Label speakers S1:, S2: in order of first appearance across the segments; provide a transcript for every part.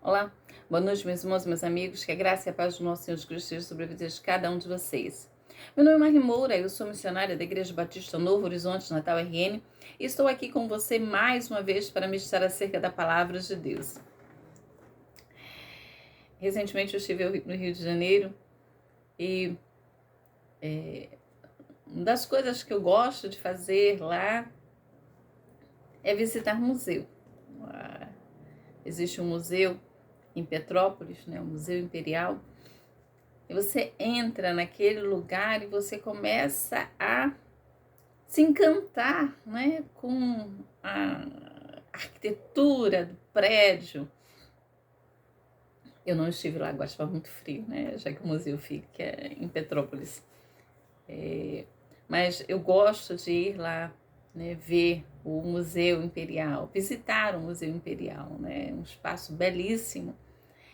S1: Olá, boa noite, meus irmãos e meus amigos, que a graça e a paz do nosso Senhor Jesus Cristo esteja sobre a vida de cada um de vocês. Meu nome é Marli Moura, eu sou missionária da Igreja Batista Novo Horizonte, Natal RN, e estou aqui com você mais uma vez para meditar acerca da Palavra de Deus. Recentemente eu estive no Rio de Janeiro e uma das coisas que eu gosto de fazer lá é visitar museu. Existe um museu em Petrópolis, né, o Museu Imperial, e você entra naquele lugar e você começa a se encantar, né, com a arquitetura do prédio. Eu não estive lá, agora estava muito frio, né, já que o museu fica em Petrópolis. Mas eu gosto de ir lá, né, ver o Museu Imperial, visitar o Museu Imperial, né, um espaço belíssimo.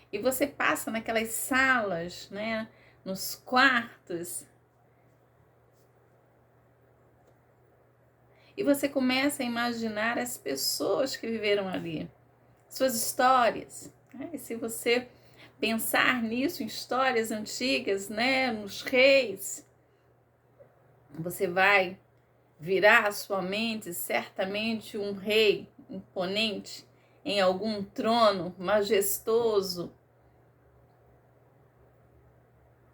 S1: E você passa naquelas salas, né, nos quartos, e você começa a imaginar as pessoas que viveram ali, suas histórias. Né? E se você pensar nisso, em histórias antigas, né, nos reis, você vai virar a sua mente certamente um rei imponente em algum trono majestoso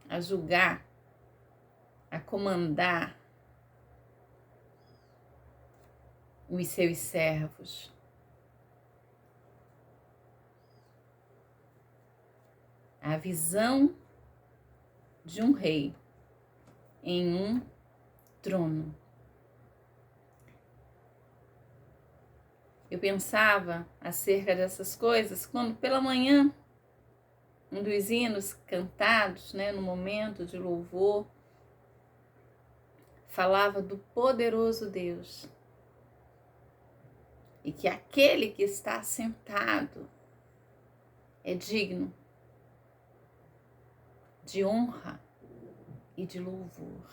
S1: a julgar, a comandar os seus servos. A visão de um rei em um trono. Eu pensava acerca dessas coisas quando pela manhã um dos hinos cantados, né, no momento de louvor, falava do poderoso Deus e que aquele que está sentado é digno de honra e de louvor.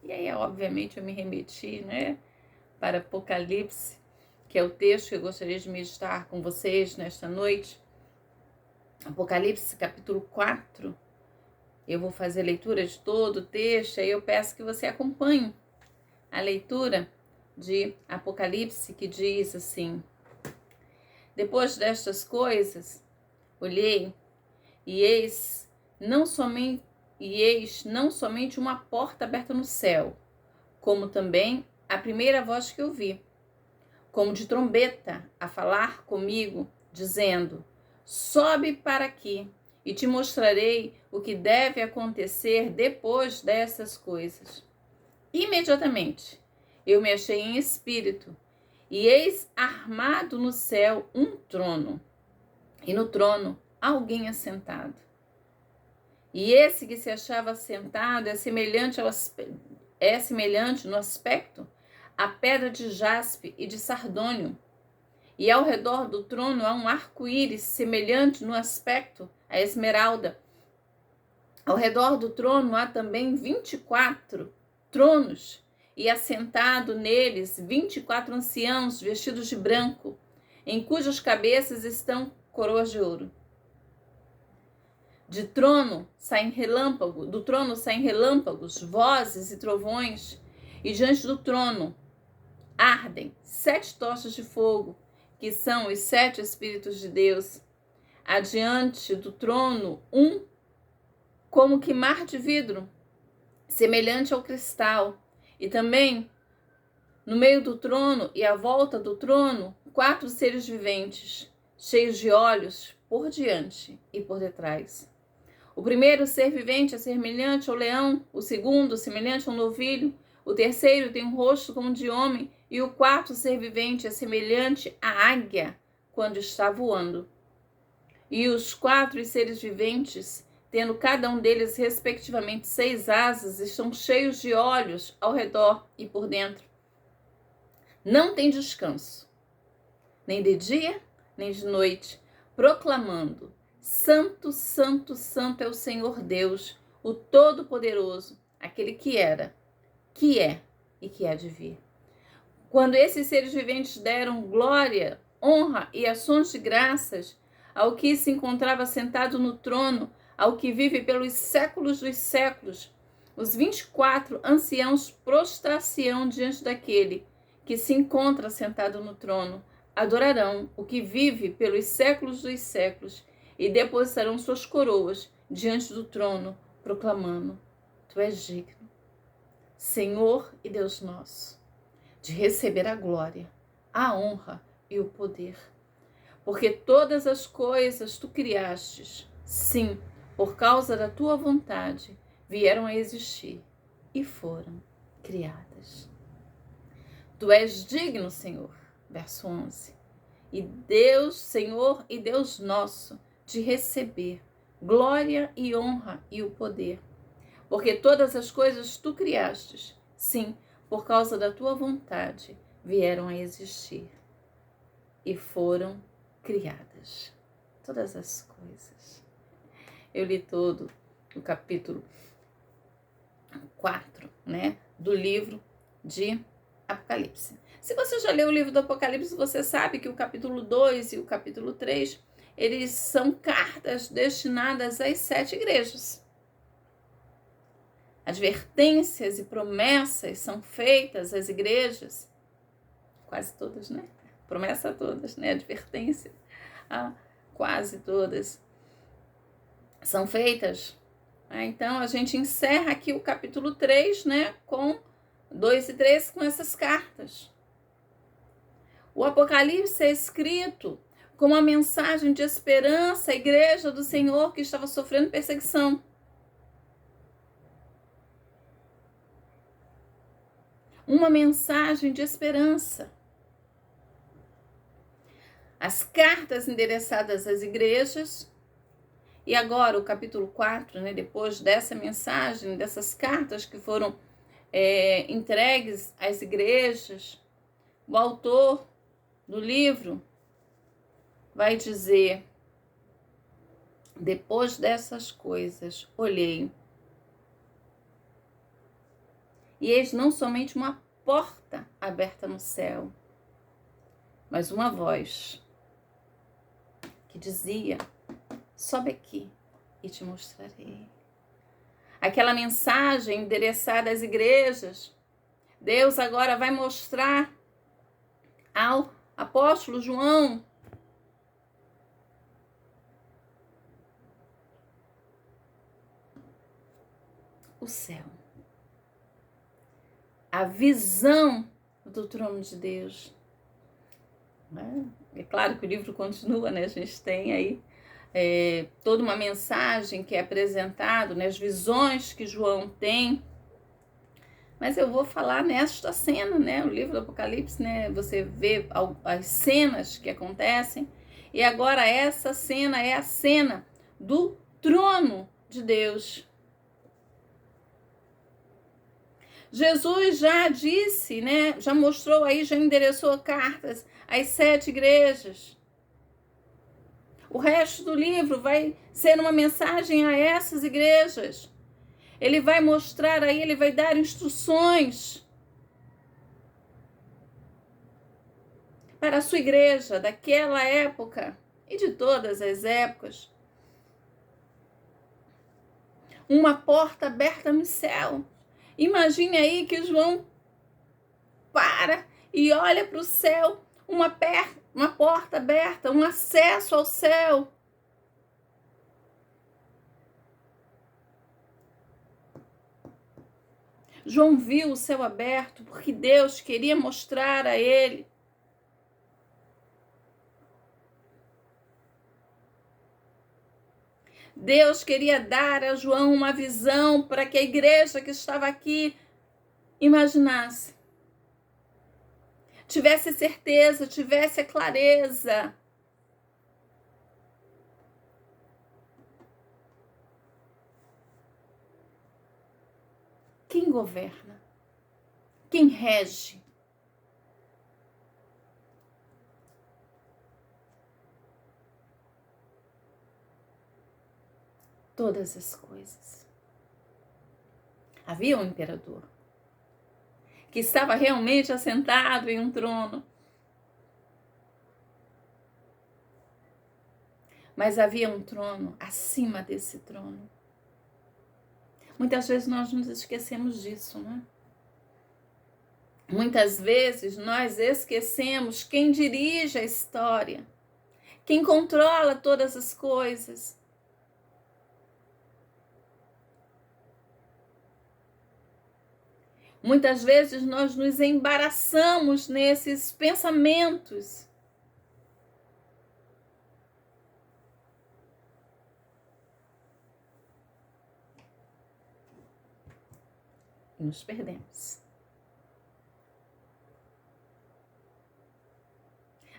S1: E aí, obviamente, eu me remeti, né, para Apocalipse, que é o texto que eu gostaria de meditar com vocês nesta noite. Apocalipse, capítulo 4. Eu vou fazer a leitura de todo o texto, aí eu peço que você acompanhe a leitura de Apocalipse, que diz assim: depois destas coisas, olhei, e eis não somente uma porta aberta no céu, como também a primeira voz que ouvi, como de trombeta, a falar comigo, dizendo: sobe para aqui, e te mostrarei o que deve acontecer depois dessas coisas. Imediatamente eu me achei em espírito, e eis armado no céu um trono, e no trono alguém assentado. E esse que se achava assentado é semelhante no aspecto à pedra de jaspe e de sardônio. E ao redor do trono há um arco-íris semelhante no aspecto à esmeralda. Ao redor do trono há também 24 tronos, e assentado neles 24 anciãos vestidos de branco, em cujas cabeças estão coroas de ouro. Do trono saem relâmpagos, vozes e trovões, e diante do trono ardem 7 tochas de fogo, que são os 7 Espíritos de Deus. Adiante do trono, como que mar de vidro, semelhante ao cristal, e também no meio do trono e à volta do trono, 4 seres viventes, cheios de olhos por diante e por detrás. O primeiro ser vivente é semelhante ao leão, o segundo semelhante ao novilho, o terceiro tem um rosto como de homem, e o quarto ser vivente é semelhante à águia quando está voando. E os 4 seres viventes, tendo cada um deles respectivamente 6 asas, estão cheios de olhos ao redor e por dentro. Não tem descanso, nem de dia, nem de noite, proclamando: Santo, Santo, Santo é o Senhor Deus, o Todo-Poderoso, aquele que era, que é e que há de vir. Quando esses seres viventes deram glória, honra e ações de graças ao que se encontrava sentado no trono, ao que vive pelos séculos dos séculos. Os 24 anciãos prostrar-se-ão diante daquele que se encontra sentado no trono, adorarão o que vive pelos séculos dos séculos e depositarão suas coroas diante do trono, proclamando: Tu és digno, Senhor e Deus nosso, de receber a glória, a honra e o poder. Porque todas as coisas tu criastes, sim, por causa da tua vontade, vieram a existir e foram criadas. Tu és digno, Senhor, verso 11, e Deus, Senhor e Deus nosso, de receber glória e honra e o poder. Porque todas as coisas tu criastes, sim, por causa da tua vontade, vieram a existir e foram criadas. Todas as coisas. Eu li todo o capítulo 4, né, do livro de Apocalipse. Se você já leu o livro do Apocalipse, você sabe que o capítulo 2 e o capítulo 3, eles são cartas destinadas às 7 igrejas. Advertências e promessas são feitas às igrejas, quase todas, né? Promessa a todas, né? Advertência a quase todas são feitas. Então, a gente encerra aqui o capítulo 3, né? Com 2 e 3, com essas cartas. O Apocalipse é escrito com uma mensagem de esperança à igreja do Senhor que estava sofrendo perseguição. Uma mensagem de esperança. As cartas endereçadas às igrejas, e agora o capítulo 4, né, depois dessa mensagem, dessas cartas que foram entregues às igrejas, o autor do livro vai dizer: depois dessas coisas, olhei, e eis não somente uma porta aberta no céu, mas uma voz que dizia: sobe aqui e te mostrarei. Aquela mensagem endereçada às igrejas, Deus agora vai mostrar ao apóstolo João o céu, a visão do trono de Deus. É claro que o livro continua, né? A gente tem aí toda uma mensagem que é apresentada, né? As visões que João tem. Mas eu vou falar nesta cena, né? O livro do Apocalipse, né? Você vê as cenas que acontecem. E agora essa cena é a cena do trono de Deus. Jesus já disse, né? Já mostrou aí, já endereçou cartas às 7 igrejas. O resto do livro vai ser uma mensagem a essas igrejas. Ele vai mostrar aí, ele vai dar instruções para a sua igreja daquela época e de todas as épocas. Uma porta aberta no céu. Imagine aí que João para e olha para o céu, uma porta aberta, um acesso ao céu. João viu o céu aberto porque Deus queria mostrar a ele Deus queria dar a João uma visão para que a igreja que estava aqui imaginasse. Tivesse certeza, tivesse a clareza. Quem governa? Quem rege? Todas as coisas. Havia um imperador que estava realmente assentado em um trono. Mas havia um trono acima desse trono. Muitas vezes nós nos esquecemos disso, né? Muitas vezes nós esquecemos quem dirige a história, quem controla todas as coisas. Muitas vezes nós nos embaraçamos nesses pensamentos. E nos perdemos.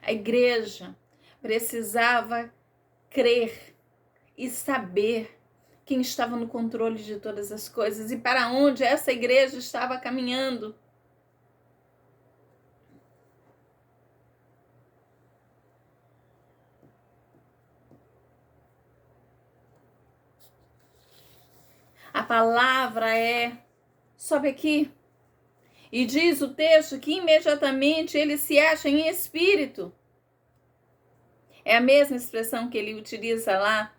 S1: A igreja precisava crer e saber quem estava no controle de todas as coisas e para onde essa igreja estava caminhando. A palavra sobe aqui. E diz o texto que imediatamente ele se acha em espírito. É a mesma expressão que ele utiliza lá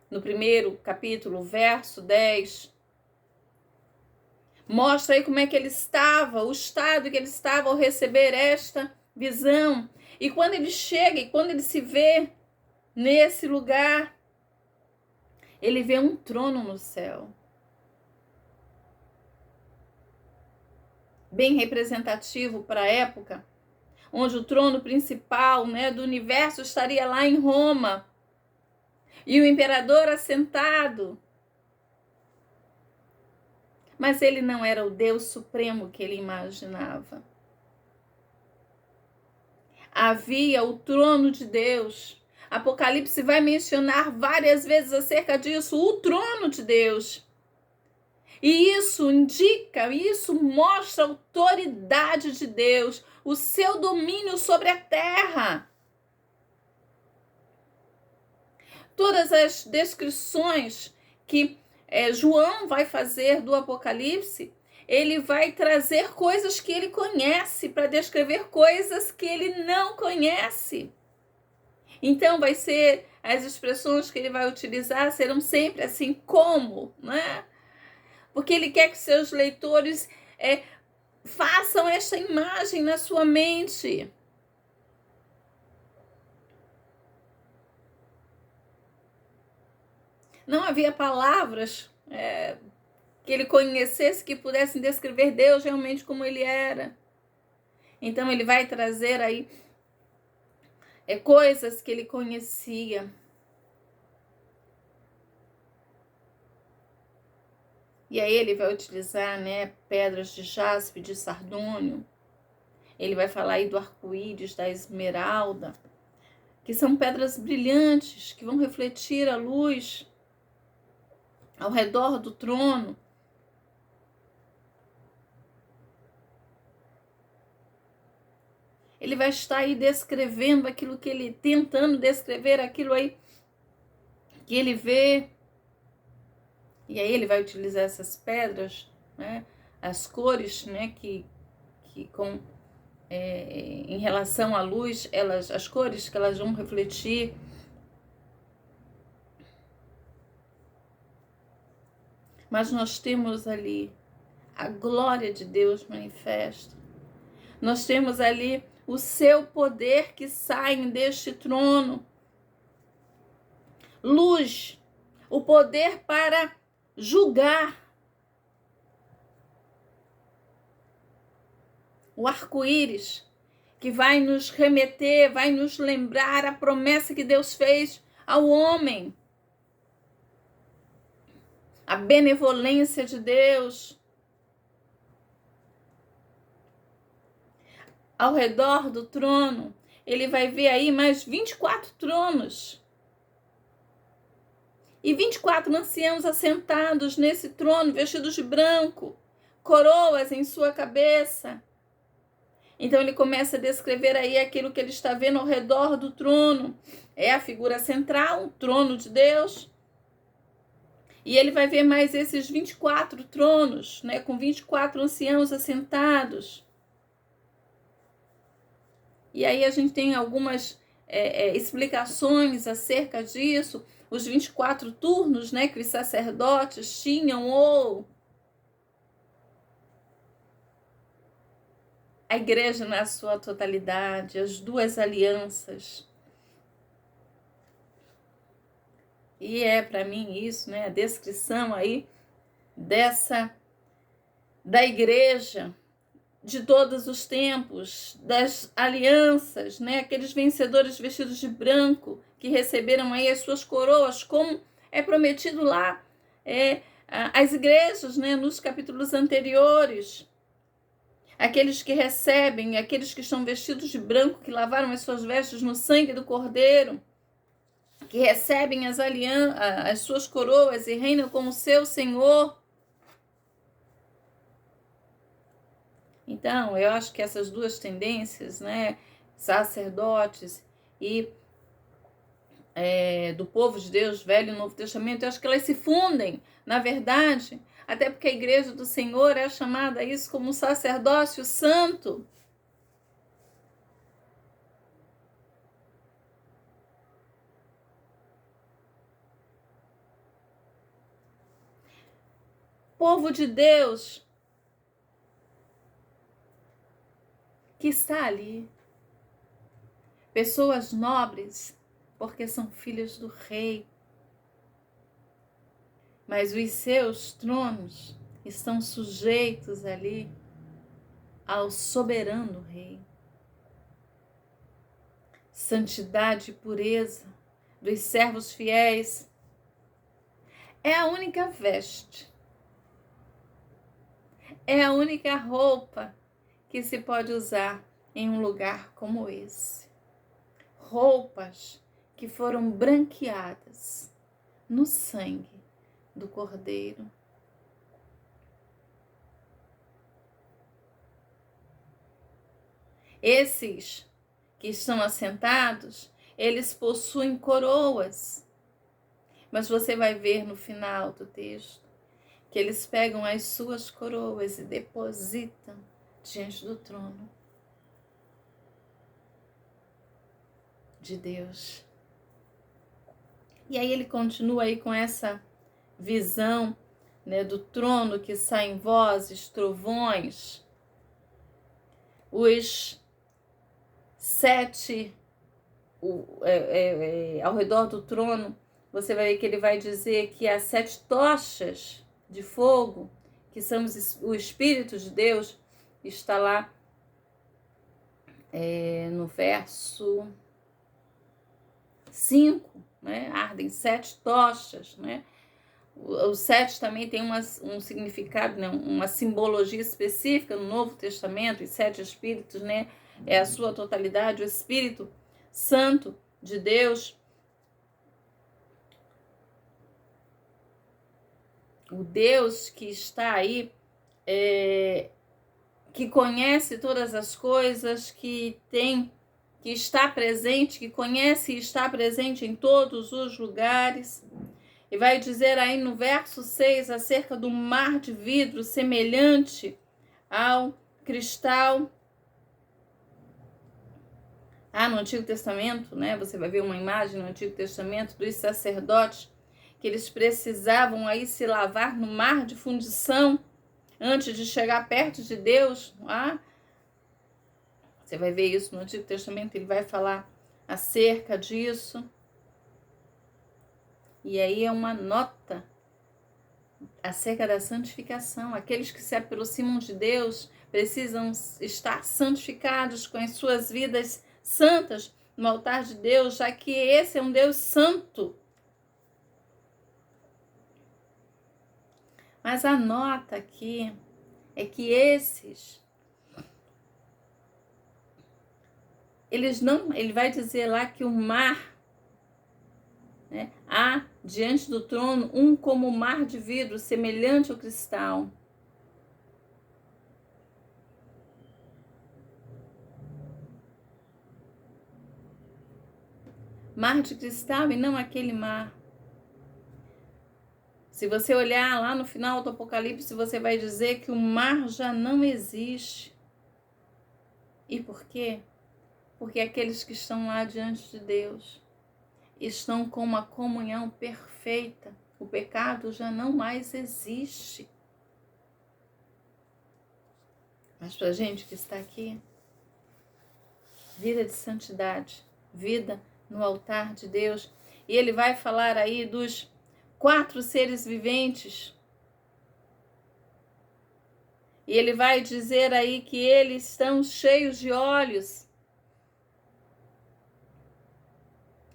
S1: no primeiro capítulo, verso 10. Mostra aí como é que ele estava, o estado que ele estava ao receber esta visão. E quando ele chega e quando ele se vê nesse lugar, ele vê um trono no céu. Bem representativo para a época, onde o trono principal, né, do universo estaria lá em Roma. E o imperador assentado. Mas ele não era o Deus supremo que ele imaginava. Havia o trono de Deus. Apocalipse vai mencionar várias vezes acerca disso, o trono de Deus. E isso indica, isso mostra a autoridade de Deus, o seu domínio sobre a terra. Todas as descrições que João vai fazer do Apocalipse, ele vai trazer coisas que ele conhece para descrever coisas que ele não conhece. Então, vai ser, as expressões que ele vai utilizar serão sempre assim, como, né? Porque ele quer que seus leitores façam esta imagem na sua mente. Não havia palavras que ele conhecesse que pudessem descrever Deus realmente como ele era. Então ele vai trazer aí coisas que ele conhecia. E aí ele vai utilizar, né, pedras de jaspe, de sardônio. Ele vai falar aí do arco-íris, da esmeralda, que são pedras brilhantes que vão refletir a luz ao redor do trono. Ele vai estar aí descrevendo aquilo que ele, tentando descrever aquilo aí que ele vê. E aí ele vai utilizar essas pedras, né, as cores, né, que em relação à luz, as cores que elas vão refletir. Mas nós temos ali a glória de Deus manifesta. Nós temos ali o seu poder que sai deste trono. Luz, o poder para julgar. O arco-íris, que vai nos remeter, vai nos lembrar a promessa que Deus fez ao homem. A benevolência de Deus. Ao redor do trono, ele vai ver aí mais 24 tronos. E 24 anciãos assentados nesse trono, vestidos de branco, coroas em sua cabeça. Então ele começa a descrever aí aquilo que ele está vendo ao redor do trono. É a figura central, o trono de Deus. E ele vai ver mais esses 24 tronos, né, com 24 anciãos assentados. E aí a gente tem algumas explicações acerca disso, os 24 turnos, né, que os sacerdotes tinham, ou a igreja na sua totalidade, as duas alianças. E para mim isso, né, a descrição aí da igreja de todos os tempos, das alianças, né, aqueles vencedores vestidos de branco que receberam aí as suas coroas, como é prometido lá as igrejas, né, nos capítulos anteriores. Aqueles que recebem, aqueles que estão vestidos de branco, que lavaram as suas vestes no sangue do Cordeiro, que recebem as suas coroas e reinam como seu Senhor. Então, eu acho que essas duas tendências, né, sacerdotes e do povo de Deus, Velho e Novo Testamento, eu acho que elas se fundem, na verdade, até porque a igreja do Senhor é chamada a isso como sacerdócio santo. Povo de Deus que está ali. Pessoas nobres, porque são filhos do rei. Mas os seus tronos estão sujeitos ali ao soberano rei. Santidade e pureza dos servos fiéis é a única veste, é a única roupa que se pode usar em um lugar como esse. Roupas que foram branqueadas no sangue do Cordeiro. Esses que estão assentados, eles possuem coroas. Mas você vai ver no final do texto que eles pegam as suas coroas e depositam diante do trono de Deus. E aí ele continua aí com essa visão, né, do trono que saem vozes, trovões, os 7 ao redor do trono. Você vai ver que ele vai dizer que há 7 tochas de fogo, que são o Espírito de Deus, está lá no verso 5, né? Ardem 7 tochas, né? O 7 também tem um significado, né? Uma simbologia específica no Novo Testamento, os 7 Espíritos, né? É a sua totalidade, o Espírito Santo de Deus, o Deus que está aí, que conhece todas as coisas, que está presente, que conhece e está presente em todos os lugares. E vai dizer aí no verso 6 acerca do mar de vidro semelhante ao cristal. No Antigo Testamento, né? Você vai ver uma imagem no Antigo Testamento dos sacerdotes que eles precisavam aí se lavar no mar de fundição antes de chegar perto de Deus. Você vai ver isso no Antigo Testamento, ele vai falar acerca disso. E aí é uma nota acerca da santificação. Aqueles que se aproximam de Deus precisam estar santificados com as suas vidas santas no altar de Deus, já que esse é um Deus santo. Mas a nota aqui é que ele vai dizer lá que o mar, né, há diante do trono um como mar de vidro, semelhante ao cristal. Mar de cristal e não aquele mar. Se você olhar lá no final do Apocalipse, você vai dizer que o mar já não existe. E por quê? Porque aqueles que estão lá diante de Deus estão com uma comunhão perfeita. O pecado já não mais existe. Mas para a gente que está aqui, vida de santidade, vida no altar de Deus. E ele vai falar aí dos 4 seres viventes. E ele vai dizer aí que eles estão cheios de olhos.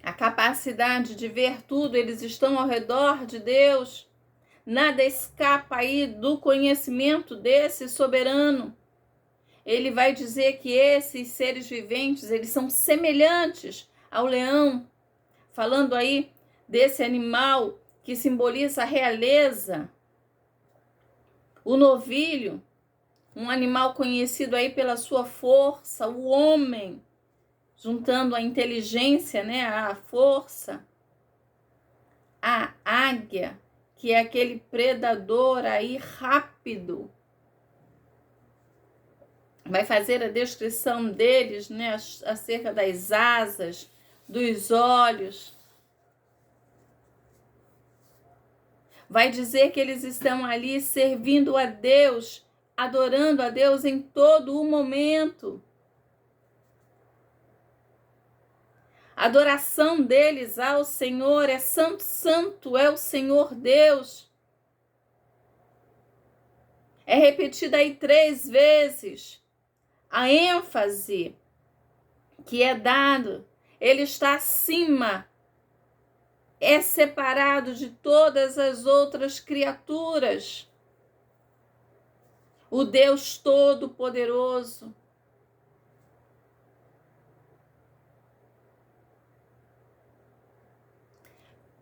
S1: A capacidade de ver tudo, eles estão ao redor de Deus. Nada escapa aí do conhecimento desse soberano. Ele vai dizer que esses seres viventes, eles são semelhantes ao leão, falando aí desse animal que simboliza a realeza. O novilho, um animal conhecido aí pela sua força, o homem, juntando a inteligência, né, a força. A águia, que é aquele predador aí rápido. Vai fazer a descrição deles, né, acerca das asas, dos olhos. Vai dizer que eles estão ali servindo a Deus, adorando a Deus em todo o momento. A adoração deles ao Senhor é santo, santo é o Senhor Deus. É repetida aí 3 vezes. A ênfase que é dado, ele está acima, é separado de todas as outras criaturas. O Deus Todo-Poderoso.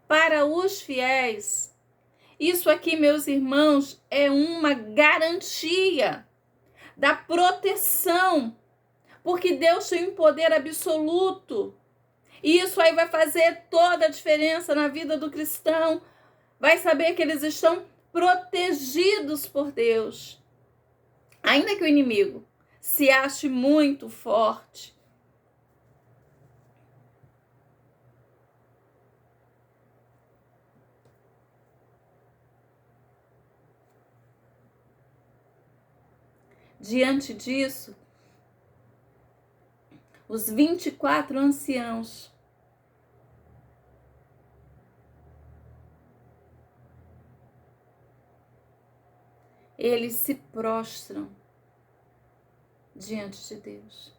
S1: Para os fiéis, isso aqui, meus irmãos, é uma garantia da proteção, porque Deus tem um poder absoluto. E isso aí vai fazer toda a diferença na vida do cristão. Vai saber que eles estão protegidos por Deus. Ainda que o inimigo se ache muito forte. Diante disso, os 24 anciãos eles se prostram diante de Deus.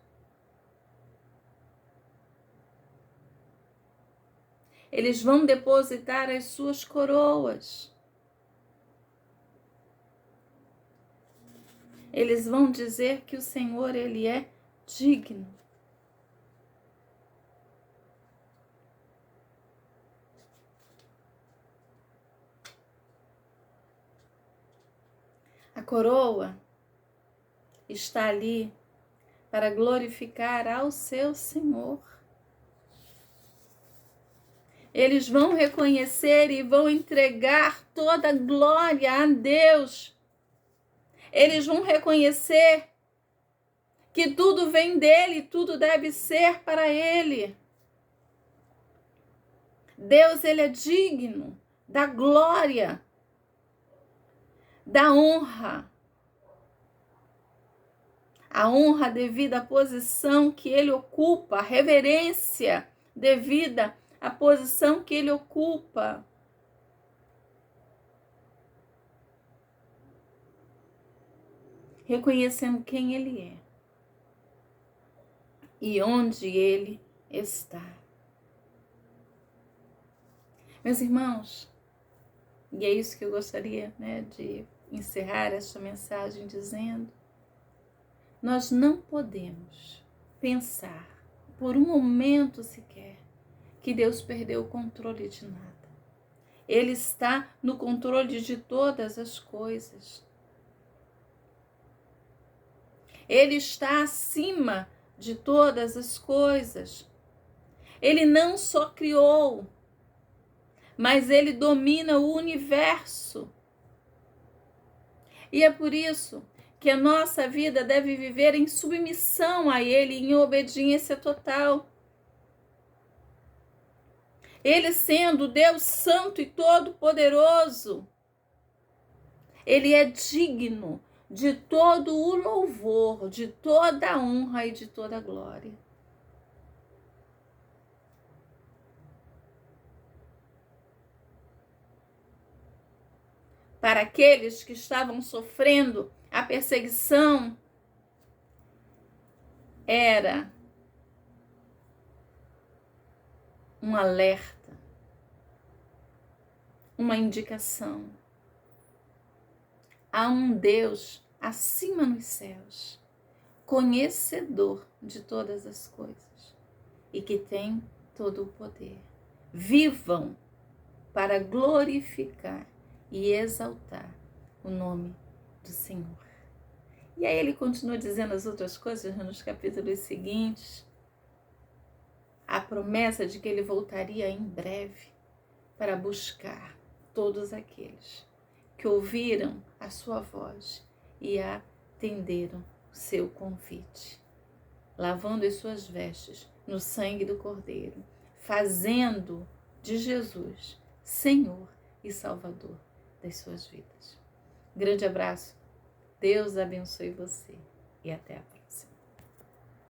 S1: Eles vão depositar as suas coroas. Eles vão dizer que o Senhor, ele é digno. A coroa está ali para glorificar ao seu Senhor. Eles vão reconhecer e vão entregar toda a glória a Deus. Eles vão reconhecer que tudo vem dele, tudo deve ser para ele. Deus, ele é digno da glória, da honra. A honra devida à posição que ele ocupa, a reverência devida à posição que ele ocupa. Reconhecendo quem ele é e onde ele está. Meus irmãos, e é isso que eu gostaria, né, de encerrar esta mensagem dizendo: nós não podemos pensar por um momento sequer que Deus perdeu o controle de nada. Ele está no controle de todas as coisas. Ele está acima de todas as coisas. Ele não só criou, mas ele domina o universo. E é por isso que a nossa vida deve viver em submissão a Ele, em obediência total. Ele sendo Deus Santo e Todo-Poderoso, Ele é digno de todo o louvor, de toda a honra e de toda a glória. Para aqueles que estavam sofrendo a perseguição, era um alerta, uma indicação. Há um Deus acima nos céus, conhecedor de todas as coisas e que tem todo o poder. Vivam para glorificar e exaltar o nome do Senhor. E aí ele continua dizendo as outras coisas nos capítulos seguintes. A promessa de que ele voltaria em breve para buscar todos aqueles que ouviram a sua voz e atenderam o seu convite, lavando as suas vestes no sangue do Cordeiro, fazendo de Jesus Senhor e Salvador das suas vidas. Grande abraço, Deus abençoe você e até a próxima.